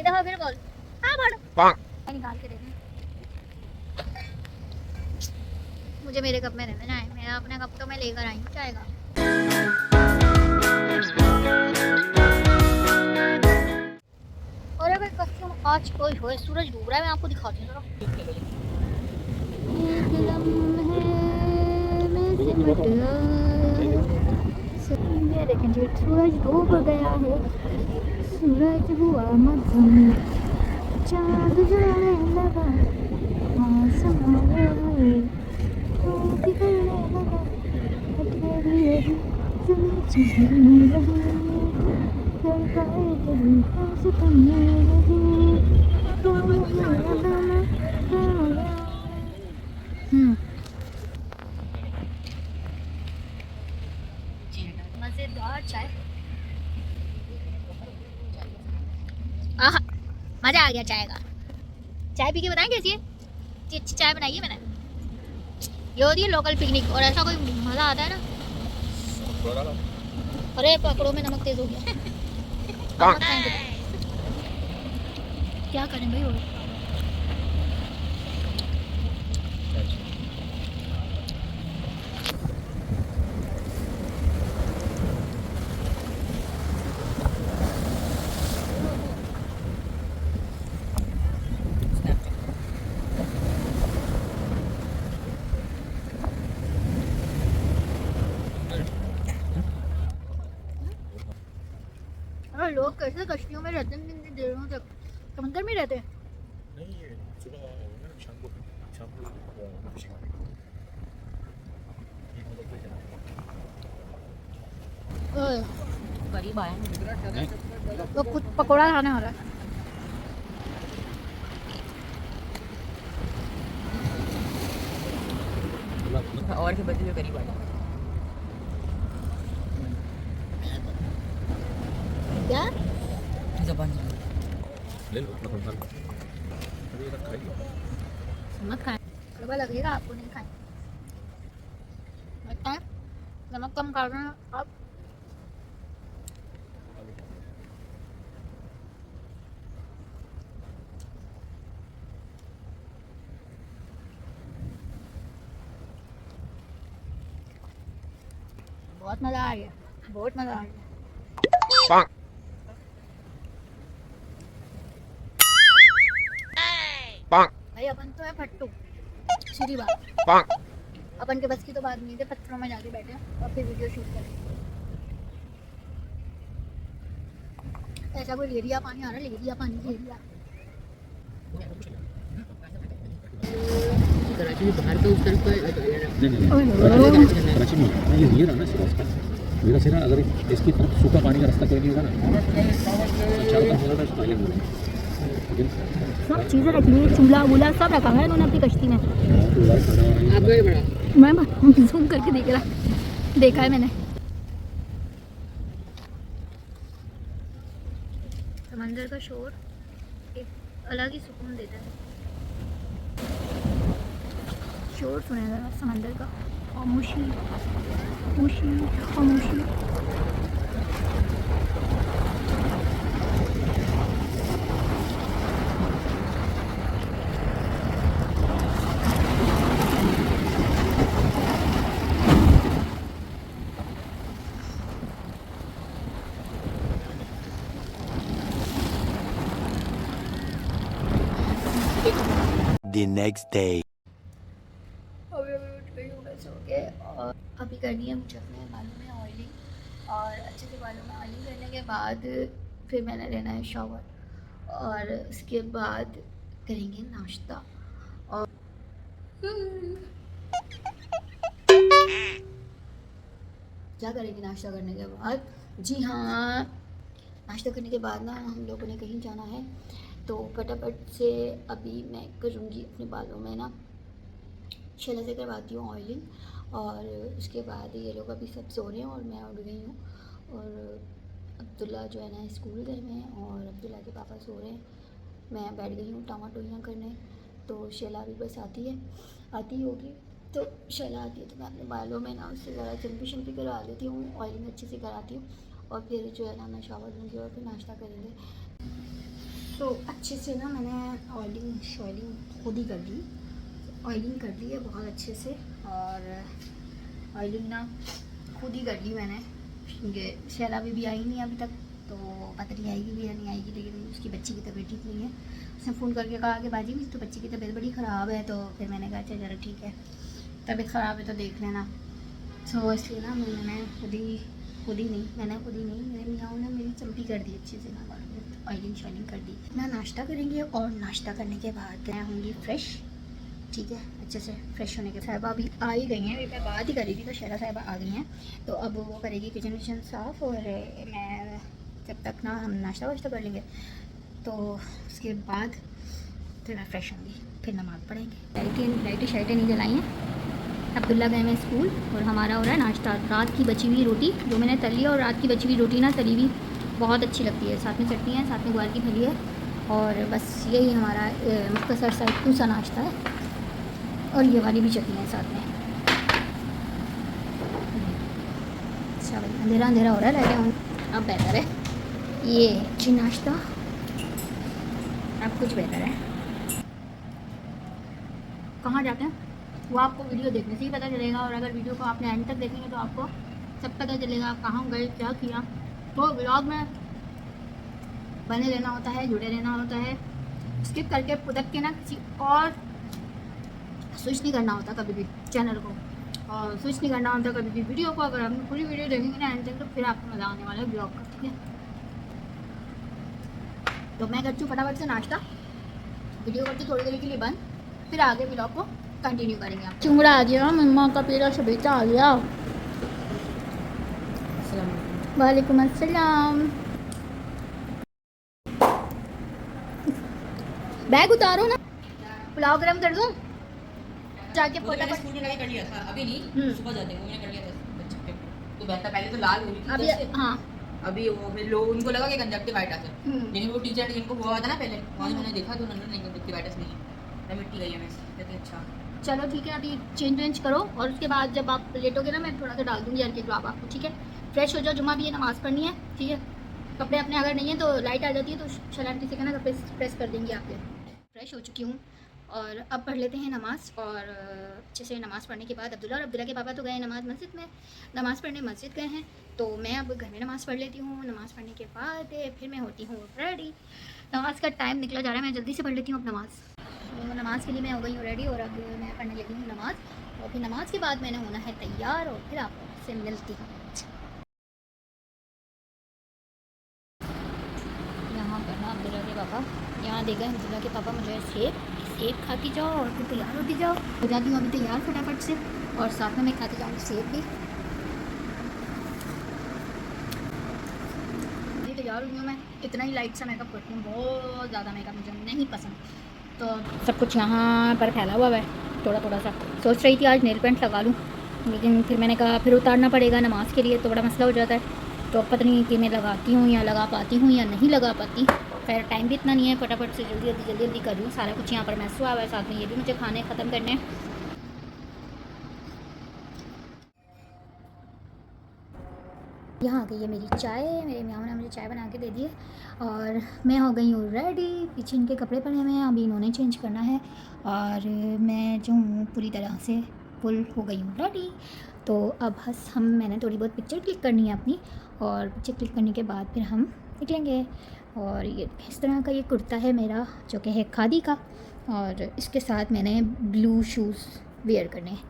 एक दफा फिर बोल। हाँ बोल। निकाल के देना। मुझे मेरे कप में रहना है, मेरा अपना कप तो मैं लेकर आई हूँ चाय का। और अगर कस्टम आज कोई हो, सूरज डूब रहा है, मैं आपको दिखाती हूँ जरा। ये देखें जी, सूरज डूब गया है, सूरज हुआ मध्यम, चाँद जलने लगा, आसमां में बिखरने लगा, अकेली रही ज़मीं चमकने लगी, धड़काए दिल सांस थमने लगी, मज़ेदार चाय। आहा, मज़ा आ गया चाय का। चाय पी के बताएं कैसी है? इतनी अच्छी चाय बनाई है मैंने। ये होती है लोकल पिकनिक, और ऐसा कोई मज़ा आता है ना। अरे पकड़ो में नमक तेज हो गया। क्या करें भाई? लोग कैसे कश्तियों में रहते हैं इतनी देरों तक? समंदर में रहते हैं? नहीं, ये सुबह शाम को गरीब आए तो कुछ पकौड़ा खाने वाला है। और के बच्चे जो गरीब आए क्या जबान ले लो अपना अभी तक खाइए। मत खाएं, कड़वा लगेगा आपको, नहीं खाएं। लगता है नमक कम कर रहे हैं आप। बहुत मज़ा आ गया, बहुत मज़ा आ गया। भाई अपन तो है फट्टू, सीधी बात। अपन के बस की तो बात नहीं है, पत्थरों में जाके बैठे और फिर वीडियो शूट करें। ऐसा कोई लेरिया पानी आ रहा है, लेरिया पानी, लेरिया। कराची में बाहर का उस तरफ का कराची में ये नहीं रहा ना सिरा इसका, मेरा सिरा अगर इसकी तरफ सूखा पानी का रास्ता कोई नहीं होगा ना, चारों तरफ होगा तो आइलैंड होगा। सब चीज़ें रखी हुई, चूल्हा वूल्हा सब रखा है इन्होंने अपनी कश्ती में। मैं जूम करके देख रहा, देखा है मैंने। समंदर का शोर एक अलग ही सुकून देता है। शोर सुने जरा समंदर का, खामोशी खामोशी खामोशी। The next day. अभी उठ गई हूँ मैं सो के, और अभी करनी है मुझे अपने बालों में ऑयलिंग, और अच्छे से बालों में ऑयलिंग करने के बाद फिर मैंने लेना है शॉवर, और उसके बाद करेंगे नाश्ता। और क्या करेंगे नाश्ता करने के बाद? जी हाँ, नाश्ता करने के बाद ना हम लोगों ने कहीं जाना है, तो फटाफट से अभी मैं करूँगी अपने बालों में ना शैला से करवाती हूँ ऑयलिंग, और उसके बाद ये लोग अभी सब सो रहे हैं और मैं उठ गई हूँ, और अब्दुल्ला जो है ना स्कूल गए हैं और अब्दुल्ला के पापा सो रहे हैं। मैं बैठ गई हूँ टमाटोइयाँ करने, तो शैला भी बस आती होगी, तो शैला आती है तो मैं अपने बालों में ना उससे ज़रा शैम्पू करवा लेती हूँ, ऑयलिंग अच्छे से कराती हूँ, और फिर जो है ना मैं शावर लूँगी और फिर नाश्ता करेंगे। तो अच्छे से ना मैंने ऑयलिंग खुद ही कर ली, ऑयलिंग कर ली है बहुत अच्छे से। और ऑयलिंग ना खुद ही कर ली मैंने। ये शैला भी आई नहीं अभी तक, तो पता नहीं आएगी भी या नहीं आएगी, लेकिन उसकी बच्ची की तबीयत ठीक नहीं है। उसने फ़ोन करके कहा कि बाजी भी तो बच्ची की तबीयत बड़ी ख़राब है, तो फिर मैंने कहा चलो ठीक है, तबीयत ख़राब है तो देख लेना। तो इसलिए ना मैंने खुद ही नहीं मेरे मियाँ ने मेरी चंपी कर दी अच्छे से ना, ऑयलिंग शॉयलिंग कर दी ना। नाश्ता करेंगे और नाश्ता करने के बाद मैं होंगी फ्रेश, ठीक है, अच्छे से फ्रेश होने के। साहिबा अभी आ ही गई हैं, मैं बात ही कर रही थी तो शहरा साहिबा आ गई हैं, तो अब वो करेगी किचन विचन साफ़, और मैं जब तक ना हम नाश्ता वाश्ता कर लेंगे तो उसके बाद फिर मैं फ्रेश होंगी, फिर नमाज़ पढ़ेंगे। लाइटें शाइटें नहीं जलाई हैं। अब्दुल्ला गए हैं स्कूल और हमारा हो रहा है नाश्ता। रात की बची हुई रोटी जो मैंने तली है, और रात की बची हुई रोटी ना तली हुई बहुत अच्छी लगती है, साथ में चटनी है, साथ में ग्वार की फली है, और बस यही हमारा मुख्तसर सा एक सा नाश्ता है। और ये वाली भी चटनी है साथ में। अच्छा भाई अंधेरा अंधेरा हो रहा है, लाइटें अब बेहतर है, ये अच्छी नाश्ता अब कुछ बेहतर है। कहाँ जाते हैं वो आपको वीडियो देखने से ही पता चलेगा, और अगर वीडियो को आपने एंड तक देखेंगे तो आपको सब पता चलेगा कहाँ गए क्या किया। तो व्लॉग में बने रहना होता है, जुड़े रहना होता है, स्किप करके पुदक के ना किसी और स्विच नहीं करना होता कभी भी चैनल को, और स्विच नहीं करना होता कभी भी वीडियो को। अगर आप पूरी वीडियो देखेंगे ना एंड तक तो फिर आपको मज़ा आने वाला है ब्लॉग का, ठीक है। तो मैं करती हूँ फटाफट से नाश्ता, वीडियो करती थोड़ी देर के लिए बंद, फिर आगे ब्लॉग को कंटिन्यू करेंगे। आप चुंगड़ा आ गया, मम्मा का पेड़ा शबीता आ गया। वालेकुम अस्सलाम। बैग उतारो ना, पुलाव गरम कर दूँ जाके फटाफट। स्कूल में कर लिया था, अभी नहीं, सुबह जाते हैं, मैंने कर लिया था बच्चे पे। तो बेहतर पहले तो लाल हो रही थी अभी हाँ अभी वो फिर लोग उनको लगा कि कंजक्टिवाइटिस है, लेकिन वो टीचर जिनको हुआ था ना पहले वहाँ उन्होंने देखा तो उन्होंने नहीं कंजक्टिवाइटिस नहीं है, मिट्टी गई है मैं कहते अच्छा चलो ठीक है। अभी चेंज करो और उसके बाद जब आप लेटोगे ना मैं थोड़ा सा डाल दूँगी यार के गुलाब आपको, ठीक है। फ्रेश हो जाओ, जुम्मा भी है, नमाज़ पढ़नी है, ठीक है। कपड़े अपने अगर नहीं है तो लाइट आ जाती है तो शलांटी से कहना कपड़े प्रेस कर देंगे आपके। फ्रेश हो चुकी हूँ और अब पढ़ लेते हैं नमाज़। और अच्छे से नमाज़ पढ़ने के बाद अब्दुल्ला और अब्दुल्ला के पापा तो गए मस्जिद में नमाज़ पढ़ने, मस्जिद गए हैं, तो मैं अब घर में नमाज़ पढ़ लेती हूँ। नमाज़ पढ़ने के बाद फिर मैं होती हूँ रेडी। नमाज़ का टाइम निकला जा रहा है, मैं जल्दी से पढ़ लेती हूँ अब नमाज़। तो नमाज़ के लिए मैं हो गई हूँ रेडी और अब मैं पढ़ने लगी हूँ नमाज़, और फिर नमाज़ के बाद मैंने होना है तैयार और फिर आपसे मिलती हूँ। यहाँ पर ना अब्दुल्ला के पापा, यहाँ देखा है अब्दुल्ला के पापा मुझे सेब खाती जाओ और फिर तैयार होती जाओ। हो जाती हूँ अभी तैयार फटाफट से, और साथ में मैं खाती जाऊँगी सेब भी। तैयार हुई हूँ मैं, इतना ही लाइट सा मेकअप करती हूँ, बहुत ज़्यादा मेकअप मुझे नहीं पसंद। तो सब कुछ यहाँ पर फैला हुआ है थोड़ा थोड़ा सा। सोच रही थी आज नेल पेंट लगा लूँ, लेकिन फिर मैंने कहा फिर उतारना पड़ेगा नमाज़ के लिए, तो बड़ा मसला हो जाता है। तो पता नहीं कि मैं लगाती हूँ या लगा पाती हूँ या नहीं लगा पाती। खैर टाइम भी इतना नहीं है, फटाफट से जल्दी कर लूँ। सारा कुछ यहाँ पर मैस हुआ है, साथ में ये भी मुझे खाने ख़त्म करने हैं। यहाँ आ गई है मेरी चाय, मेरे मियाँ ने मुझे चाय बना के दे दी है और मैं हो गई हूँ रेडी। पीछे इनके कपड़े पड़े हुए हैं, अभी इन्होंने चेंज करना है, और मैं जो हूँ पूरी तरह से फुल हो गई हूँ रेडी। तो अब मैंने थोड़ी बहुत पिक्चर क्लिक करनी है अपनी, और पिक्चर क्लिक करने के बाद फिर हम निकलेंगे। और ये इस तरह का ये कुर्ता है मेरा जो कि है खादी का, और इसके साथ मैंने ब्लू शूज़ वेयर करने हैं।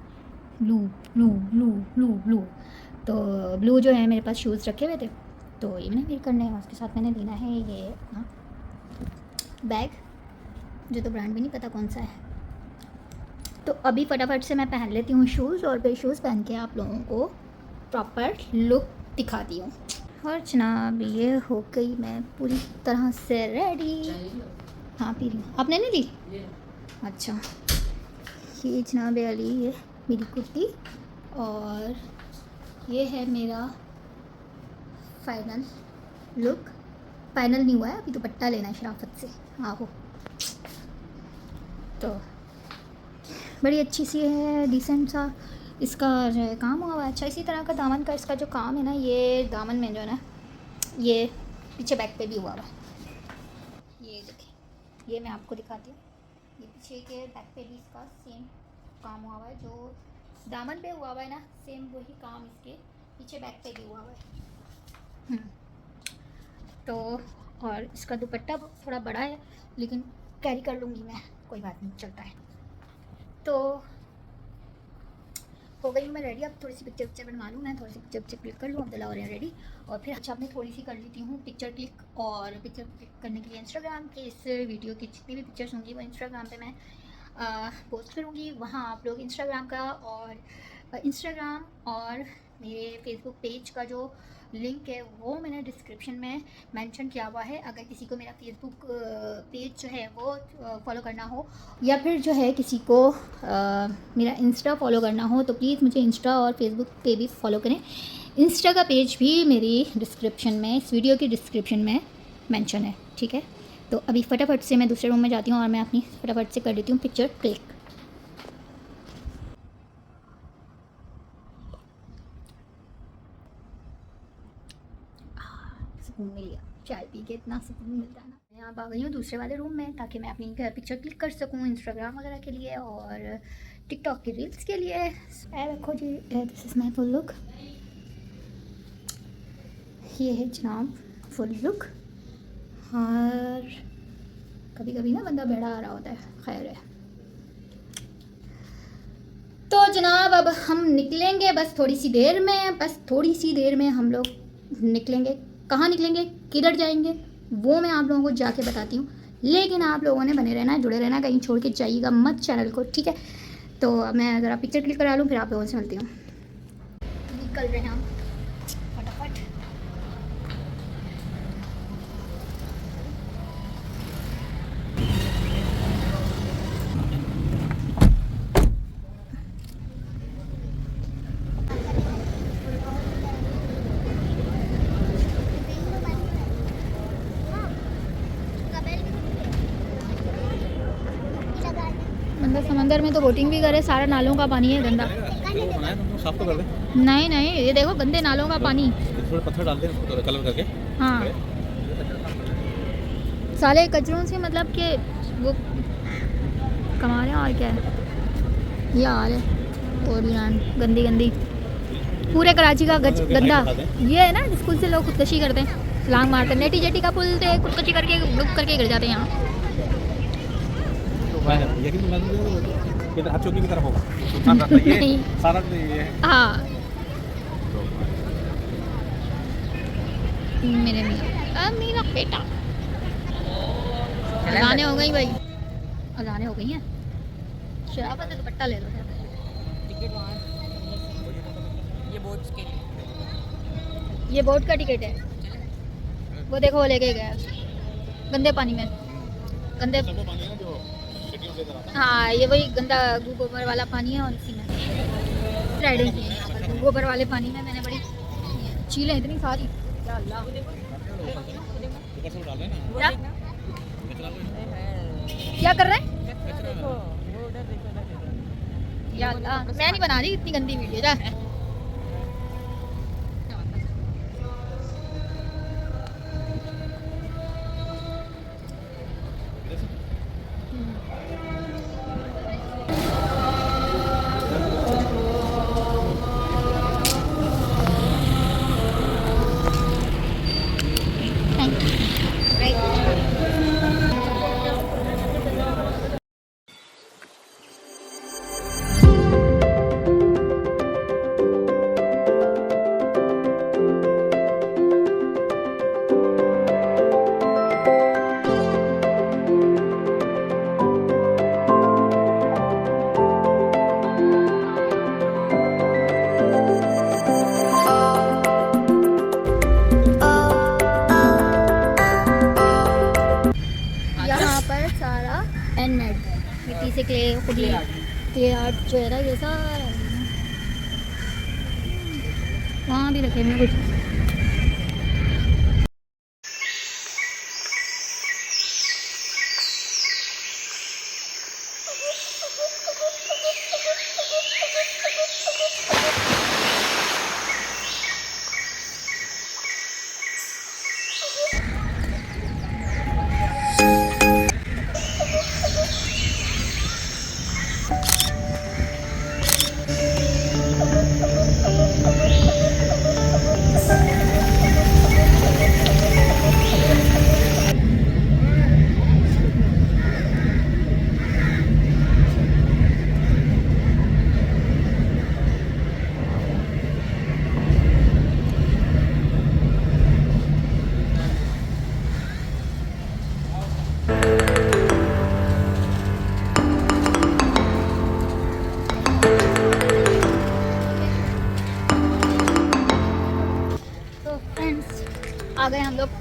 Blue blue blue blue blue तो ब्लू जो है मेरे पास शूज़ रखे हुए थे, तो ये मैंने वेयर करने हैं। उसके साथ मैंने लेना है ये अपना बैग, जो तो ब्रांड भी नहीं पता कौन सा है। तो अभी फटाफट से मैं पहन लेती हूँ शूज़, और फिर शूज़ पहन के आप लोगों को प्रॉपर लुक दिखाती हूँ। और जनाब ये हो गई मैं पूरी तरह से रेडी। हाँ पी ली, आपने नहीं ली? अच्छा, ये जनाब अली, ये मेरी कुर्ती, और ये है मेरा फाइनल लुक। फाइनल नहीं हुआ है, अभी दुपट्टा लेना है शराफत से। आहो, तो बड़ी अच्छी सी है, डिसेंट सा इसका जो है काम हुआ है। अच्छा, इसी तरह का दामन का इसका जो काम है ना, ये दामन में जो है ना, ये पीछे बैक पे भी हुआ है, ये ये देखें, ये मैं आपको दिखाती हूँ। ये पीछे के बैक पे भी इसका सेम काम हुआ है, जो दामन पे हुआ हुआ है ना, सेम वही काम इसके पीछे बैक पे भी हुआ हुआ है। तो और इसका दुपट्टा थोड़ा बड़ा है, लेकिन कैरी कर लूँगी मैं, कोई बात नहीं, चलता है। तो हो गई मैं रेडी। अब थोड़ी सी पिक्चर बनवा लूँ मैं, थोड़ी सी पिक्चर क्लिक कर लूँ, अब्दुल्ला और रेडी। और फिर अच्छा मैं थोड़ी सी कर लेती हूँ पिक्चर क्लिक, और पिक्चर क्लिक करने के लिए इंस्टाग्राम के इस वीडियो की जितनी भी पिक्चर्स होंगी वो इंस्टाग्राम पे मैं पोस्ट करूँगी। वहाँ आप लोग इंस्टाग्राम और मेरे फेसबुक पेज का जो लिंक है वो मैंने डिस्क्रिप्शन में मेंशन किया हुआ है। अगर किसी को मेरा फेसबुक पेज जो है वो फॉलो करना हो, या फिर जो है किसी को मेरा इंस्टा फॉलो करना हो, तो प्लीज़ मुझे इंस्टा और फेसबुक पे भी फॉलो करें। इंस्टा का पेज भी मेरी डिस्क्रिप्शन में, इस वीडियो की डिस्क्रिप्शन में मेंशन है, ठीक है। तो अभी फटाफट से मैं दूसरे रूम में जाती हूँ और मैं अपनी फटाफट से कर देती हूँ पिक्चर क्लिक। सुकून मिल गया, चाय पी के इतना सुकून मिलता है ना। मैं यहाँ आ गई हूँ दूसरे वाले रूम में, ताकि मैं अपनी पिक्चर क्लिक कर सकूँ इंस्टाग्राम वगैरह के लिए और टिकटॉक की रील्स के लिए। देखो जी, this is my full look. ये है जनाब फुल लुक। और कभी कभी ना बंदा बेड़ा आ रहा होता है, खैर है। तो जनाब अब हम निकलेंगे, बस थोड़ी सी देर में हम लोग निकलेंगे। कहाँ निकलेंगे, किधर जाएंगे, वो मैं आप लोगों को जाके बताती हूँ। लेकिन आप लोगों ने बने रहना, जुड़े रहना, कहीं छोड़ के जाइएगा मत चैनल को, ठीक है। तो अब मैं ज़रा पिक्चर क्लिक करा लूँ, फिर आप लोगों से मिलती हूँ। निकल रहे हैं हम फटाफट। बंदा समंदर में तो बोटिंग भी करे, सारा नालों का पानी है गंदा। साफ तो कर दे। नहीं, ये देखो गंदे नालों का पानी। थोड़े पत्थर डाल दे उसको कलर करके। हाँ, साले कचरों से मतलब कि वो कमा रहे हैं, और क्या है ये हाल है। और भी गंदी पूरे कराची का गंदा ये है ना, स्कूल से लोग खुदकशी करते हैं, लांग मारते हैं, नेटी जेटी का पुल से खुदकशी करके डूब करके गिर जाते हैं यहाँ। हाथ चौकी की तरफ होगा सारा ये। हाँ, मेरे मेरा बेटा। अजाने हो गई भाई, अजाने हो गई हैं। शराब से दुपट्टा ले लो। टिकट वहाँ, ये बोट्स के लिए, ये बोट का टिकट है। वो देखो वो लेके गया गंदे पानी में, गंदे। हाँ, ये वही गंदा गोबर वाला पानी है, और इसी में राइडिंग की है यहाँ पर। गोबर वाले पानी में मैंने बड़ी चीलें इतनी सारी, या अल्लाह। क्या कर रहे हैं, या अल्लाह। मैं नहीं बना रही इतनी गंदी वीडियो जा। मिट्टी से क्ले आर्ट जो है ना, ये सारा वहाँ भी रखे हुए कुछ।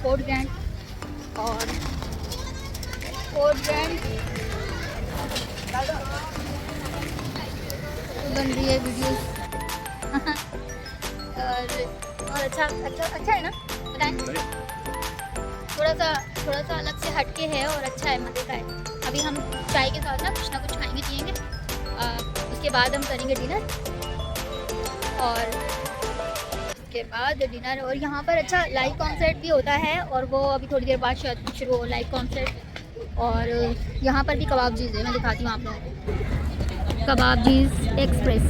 फोर्ट ग्रैंड और फोर्ट ग्रैंड बन रही है वीडियो और अच्छा है ना, बताएं। थोड़ा सा अलग से हटके है और अच्छा है, मज़े का है। अभी हम चाय के साथ ना कुछ खाएंगे पिएंगे, उसके बाद हम करेंगे डिनर और उसके बाद डिनर। और यहाँ पर अच्छा लाइव कॉन्सर्ट भी होता है और वो अभी थोड़ी देर बाद शायद शुरू हो लाइव कॉन्सर्ट। और यहाँ पर भी कबाबजीज़ है, मैं दिखाती हूँ आप लोगों को। कबाबजीज़ एक्सप्रेस।